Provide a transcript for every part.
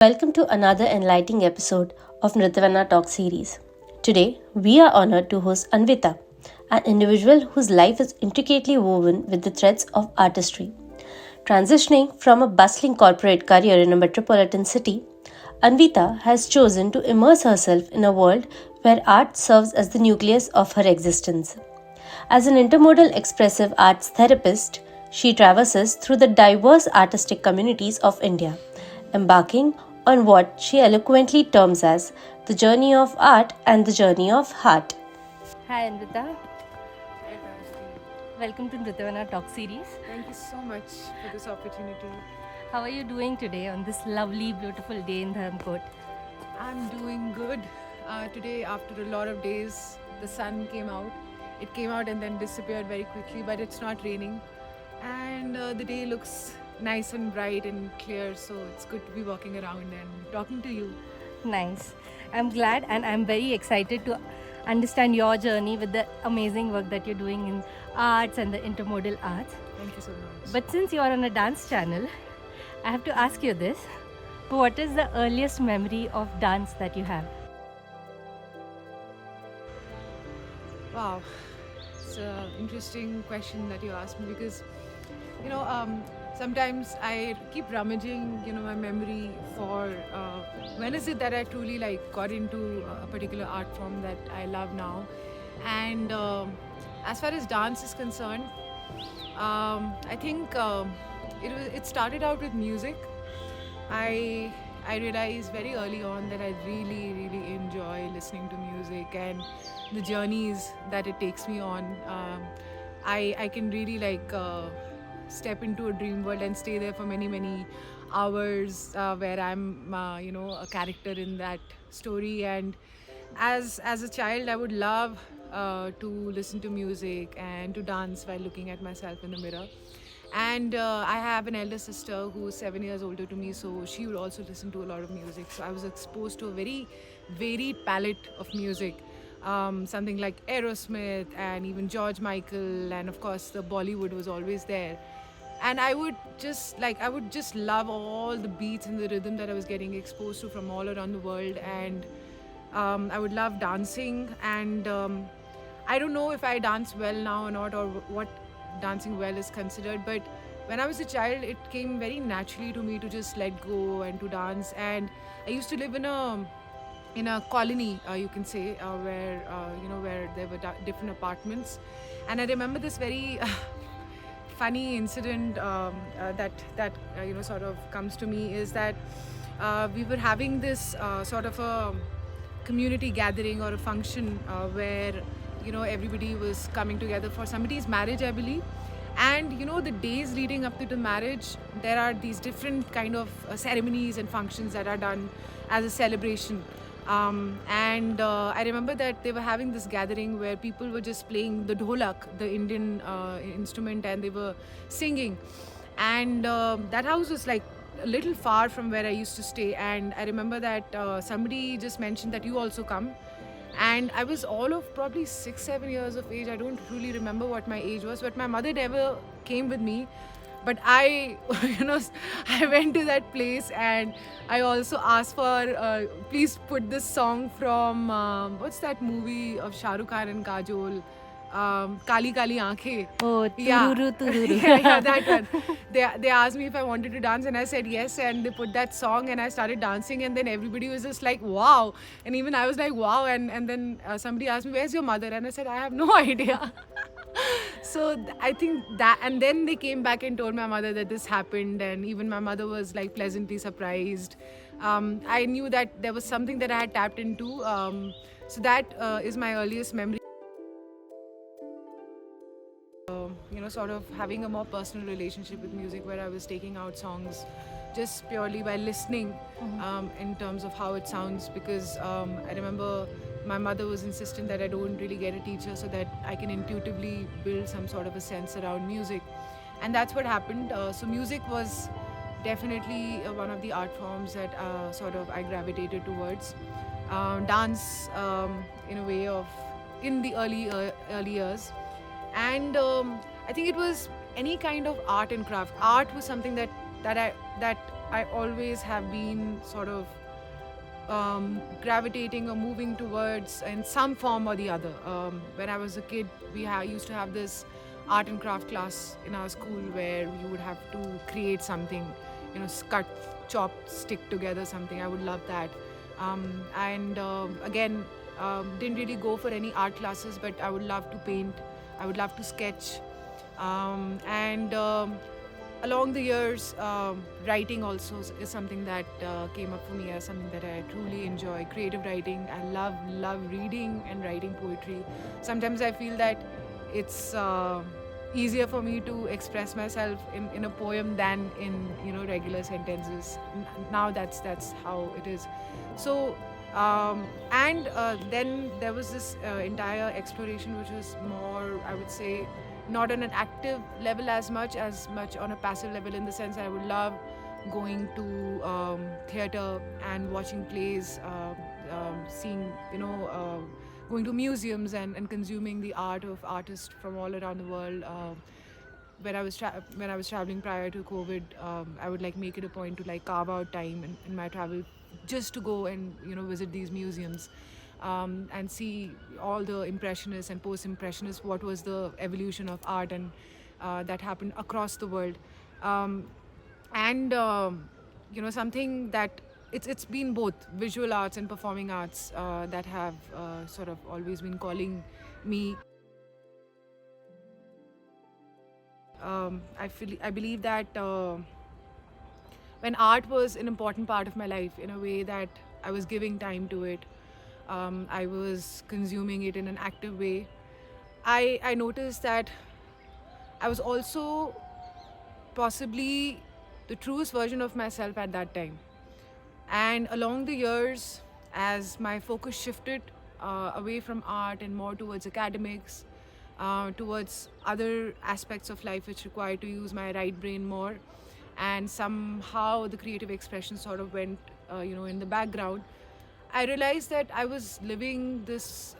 Welcome to another enlightening episode of Nrityavana Talk series. Today, we are honored to host Anvita, an individual whose life is intricately woven with the threads of artistry. Transitioning from a bustling corporate career in a metropolitan city, Anvita has chosen to immerse herself in a world where art serves as the nucleus of her existence. As an intermodal expressive arts therapist, she traverses through the diverse artistic communities of India, embarking on what she eloquently terms as the journey of art and the journey of heart. Hi Anvita, welcome to Nrityavana Talk series. Thank you so much for this opportunity. How are you doing today on this lovely, beautiful day in Dharmkot? I'm doing good. Today, after a lot of days, the sun came out. It came out and then disappeared very quickly, but it's not raining. And the day looks nice and bright and clear, so it's good to be walking around and talking to you. Nice. I'm glad and I'm very excited to understand your journey with the amazing work that you're doing in arts and the intermodal arts. Thank you so much. But since you are on a dance channel, I have to ask you this. What is the earliest memory of dance that you have? Wow, it's an interesting question that you asked me because, sometimes I keep rummaging, my memory for when is it that I truly got into a particular art form that I love now. And as far as dance is concerned, I think it started out with music. I realized very early on that I really enjoy listening to music and the journeys that it takes me on. I can really step into a dream world and stay there for many hours where I'm a character in that story. And as a child, I would love to listen to music and to dance while looking at myself in the mirror. And I have an elder sister who's 7 years older to me, so she would also listen to a lot of music. So I was exposed to a very varied palette of music. Something like Aerosmith and even George Michael, and of course the Bollywood was always there. And I would just love all the beats and the rhythm that I was getting exposed to from all around the world. And I would love dancing. And I don't know if I dance well now or not, or what dancing well is considered, but when I was a child, it came very naturally to me to just let go and to dance. And I used to live in a colony, you can say, where there were different apartments. And I remember this very funny incident that sort of comes to me is that we were having this sort of a community gathering or a function where everybody was coming together for somebody's marriage, I believe. And the days leading up to the marriage, there are these different kind of ceremonies and functions that are done as a celebration. And I remember that they were having this gathering where people were just playing the dholak, the Indian instrument, and they were singing. And that house was like a little far from where I used to stay. And I remember that somebody just mentioned that you also come. And I was all of probably 6-7 years of age. I don't really remember what my age was, but my mother never came with me. But I I went to that place, and I also asked for please put this song from what's that movie of Shah Rukh Khan and Kajol, Kali Kali Aankhein. Oh, Tururu Tururu. Yeah, that one. They asked me if I wanted to dance, and I said yes, and they put that song, and I started dancing, and then everybody was just like, wow. And even I was like, wow. And then somebody asked me, where's your mother? And I said, I have no idea. So I think that, and then they came back and told my mother that this happened, and even my mother was like pleasantly surprised. I knew that there was something that I had tapped into. So that is my earliest memory. Sort of having a more personal relationship with music, where I was taking out songs just purely by listening in terms of how it sounds, because I remember my mother was insistent that I don't really get a teacher so that I can intuitively build some sort of a sense around music. And that's what happened. So music was definitely one of the art forms that sort of I gravitated towards. Dance in a way of in the early years. And I think it was any kind of art and craft. Art was something that I always have been sort of gravitating or moving towards in some form or the other. When I was a kid, we used to have this art and craft class in our school where you would have to create something, cut, chop, stick together something. I would love that. And again, didn't really go for any art classes, but I would love to paint. I would love to sketch. And along the years, writing also is something that came up for me as something that I truly enjoy. Creative writing. I love reading and writing poetry. Sometimes I feel that it's easier for me to express myself in a poem than in regular sentences. Now that's how it is. So and then there was this entire exploration, which was more, I would say, not on an active level as much on a passive level, in the sense I would love going to theater and watching plays, seeing, going to museums and consuming the art of artists from all around the world. When I was traveling prior to COVID, I would like make it a point to like carve out time in my travel just to go and visit these museums, and see all the impressionists and post-impressionists, what was the evolution of art, and that happened across the world. And something that it's been both visual arts and performing arts that have sort of always been calling me. I believe that when art was an important part of my life, in a way that I was giving time to it, I was consuming it in an active way. I noticed that I was also possibly the truest version of myself at that time. And along the years, as my focus shifted away from art and more towards academics, towards other aspects of life which require to use my right brain more, and somehow the creative expression sort of went, in the background. I realized that I was living this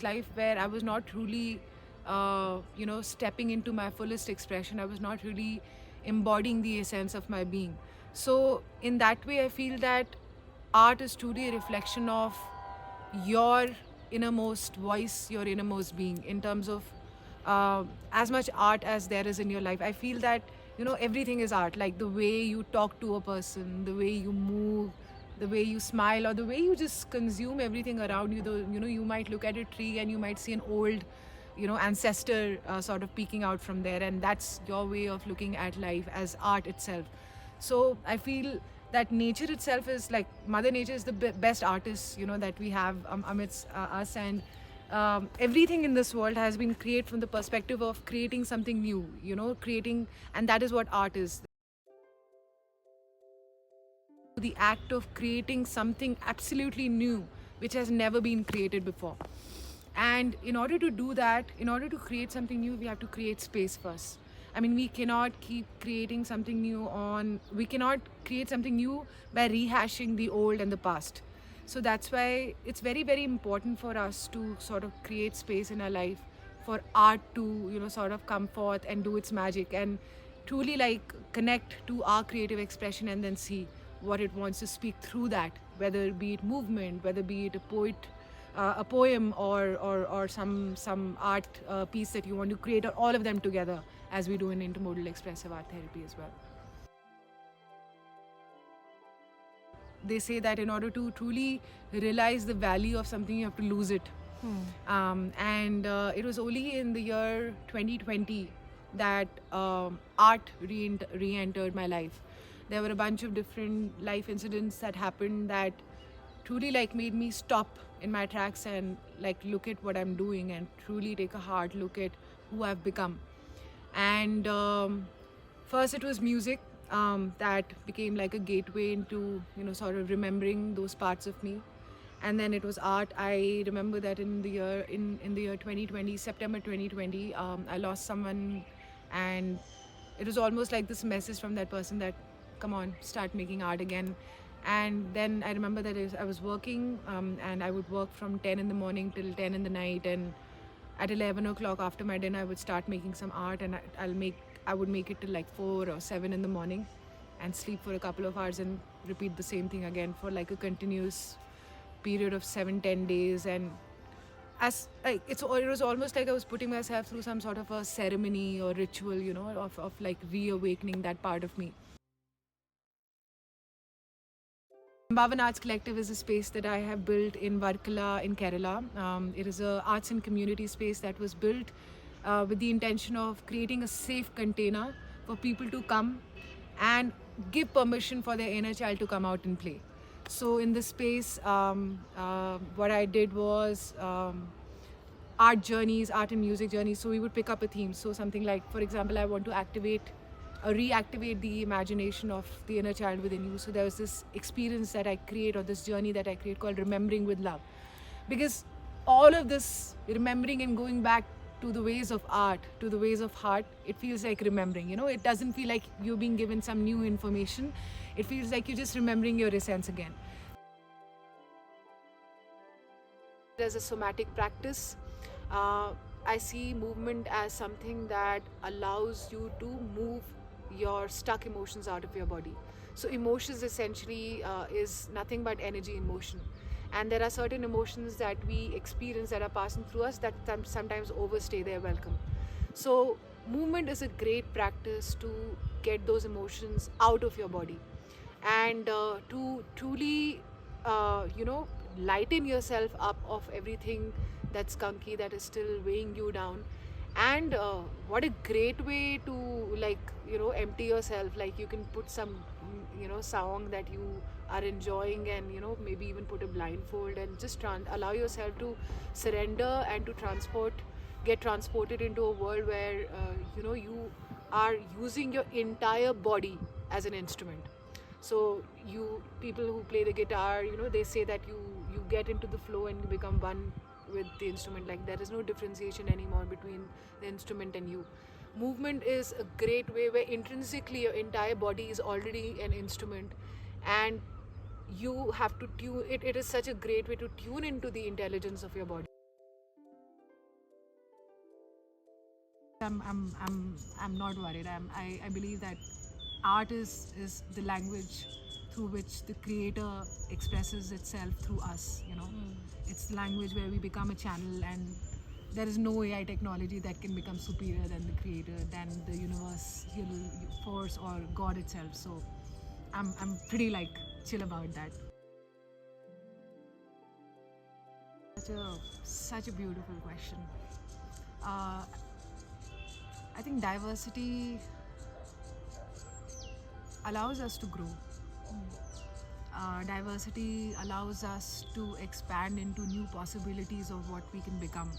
life where I was not truly, stepping into my fullest expression. I was not really embodying the essence of my being. So in that way, I feel that art is truly a reflection of your innermost voice, your innermost being, in terms of as much art as there is in your life. I feel that everything is art, like the way you talk to a person, the way you move, the way you smile, or the way you just consume everything around you. Though you might look at a tree and you might see an old ancestor sort of peeking out from there, and that's your way of looking at life as art itself. So I feel that nature itself is like Mother Nature is the best artist that we have amidst us, and everything in this world has been created from the perspective of creating something new, creating, and that is what art is. The act of creating something absolutely new which has never been created before. And in order to do that, in order to create something new, we have to create space first. I mean, we cannot keep creating something new we cannot create something new by rehashing the old and the past. So that's why it's very, very important for us to sort of create space in our life for art to, sort of come forth and do its magic, and truly like connect to our creative expression, and then see what it wants to speak through that, whether be it movement, whether be it a poem, or some art piece that you want to create, or all of them together, as we do in intermodal expressive art therapy as well. They say that in order to truly realize the value of something, you have to lose it. And it was only in the year 2020 that art re-entered my life. There were a bunch of different life incidents that happened that truly like made me stop in my tracks and like look at what I'm doing, and truly take a hard look at who I've become. And first it was music that became like a gateway into sort of remembering those parts of me. And then it was art. I remember that in the year 2020, September 2020, I lost someone, and it was almost like this message from that person that, come on, start making art again. And then I remember that I was working, and I would work from 10 in the morning till 10 in the night, and at 11 o'clock after my dinner I would start making some art, and I would make it till like 4 or 7 in the morning. and sleep for a couple of hours and repeat the same thing again for like a continuous period of 7-10 days. And as like it was almost like I was putting myself through some sort of a ceremony or ritual, of like reawakening that part of me. Bhavan Arts Collective is a space that I have built in Varkala in Kerala. It is a arts and community space that was built with the intention of creating a safe container for people to come and give permission for their inner child to come out and play. So in this space, what I did was art journeys, art and music journeys. So we would pick up a theme. So something like, for example, I want to reactivate the imagination of the inner child within you. So there was this experience that I create, or this journey that I create, called Remembering with Love. Because all of this remembering and going back to the ways of art, to the ways of heart, it feels like remembering. It doesn't feel like you're being given some new information. It feels like you're just remembering your essence again. As a somatic practice, I see movement as something that allows you to move your stuck emotions out of your body. So emotions essentially is nothing but energy in motion. And there are certain emotions that we experience that are passing through us that sometimes overstay their welcome. So movement is a great practice to get those emotions out of your body, and to truly lighten yourself up of everything that's skunky, that is still weighing you down. And what a great way to empty yourself. Like, you can put some song that you are enjoying, and maybe even put a blindfold and just allow yourself to surrender and to get transported into a world where you are using your entire body as an instrument. So people who play the guitar, they say that you get into the flow and you become one with the instrument. Like, there is no differentiation anymore between the instrument and you. Movement is a great way where intrinsically your entire body is already an instrument, and you have to tune it. It is such a great way to tune into the intelligence of your body. I'm not worried. I believe that art is the language through which the creator expresses itself through us. It's the language where we become a channel, and there is no AI technology that can become superior than the creator, than the universal force or God itself. So I'm pretty chill about that. Such a beautiful question. I think diversity allows us to grow. Diversity allows us to expand into new possibilities of what we can become.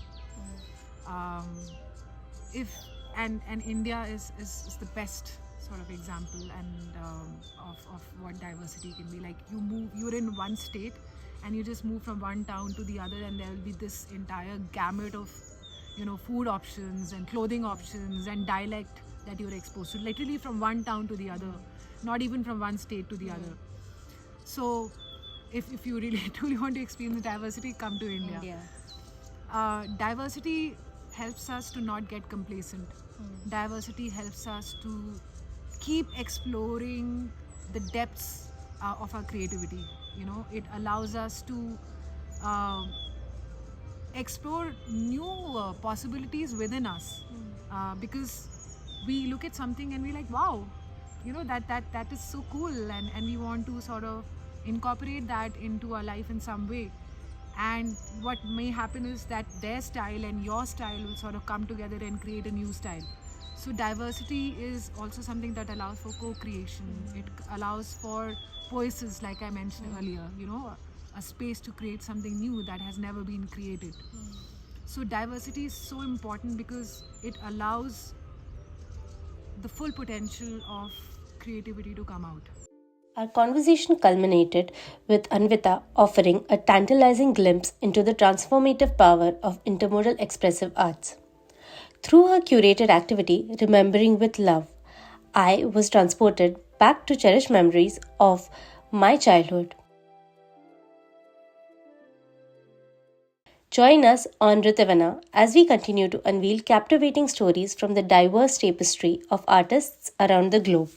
And India is the best sort of example of what diversity can be. Like, you're in one state and you just move from one town to the other, and there will be this entire gamut of food options and clothing options and dialect that you're exposed to, literally from one town to the other, not even from one state to the other. So if you really truly want to experience diversity, come to India. Diversity helps us to not get complacent. Diversity helps us to keep exploring the depths of our creativity. It allows us to explore new possibilities within us, because we look at something and we're like, wow, that is so cool, and we want to sort of incorporate that into our life in some way. And what may happen is that their style and your style will sort of come together and create a new style. So diversity is also something that allows for co-creation. It allows for voices, like I mentioned earlier, a space to create something new that has never been created. So diversity is so important because it allows the full potential of creativity to come out. Our conversation culminated with Anvita offering a tantalizing glimpse into the transformative power of intermodal expressive arts. Through her curated activity, Remembering with Love, I was transported back to cherished memories of my childhood. Join us on Nrityavana as we continue to unveil captivating stories from the diverse tapestry of artists around the globe.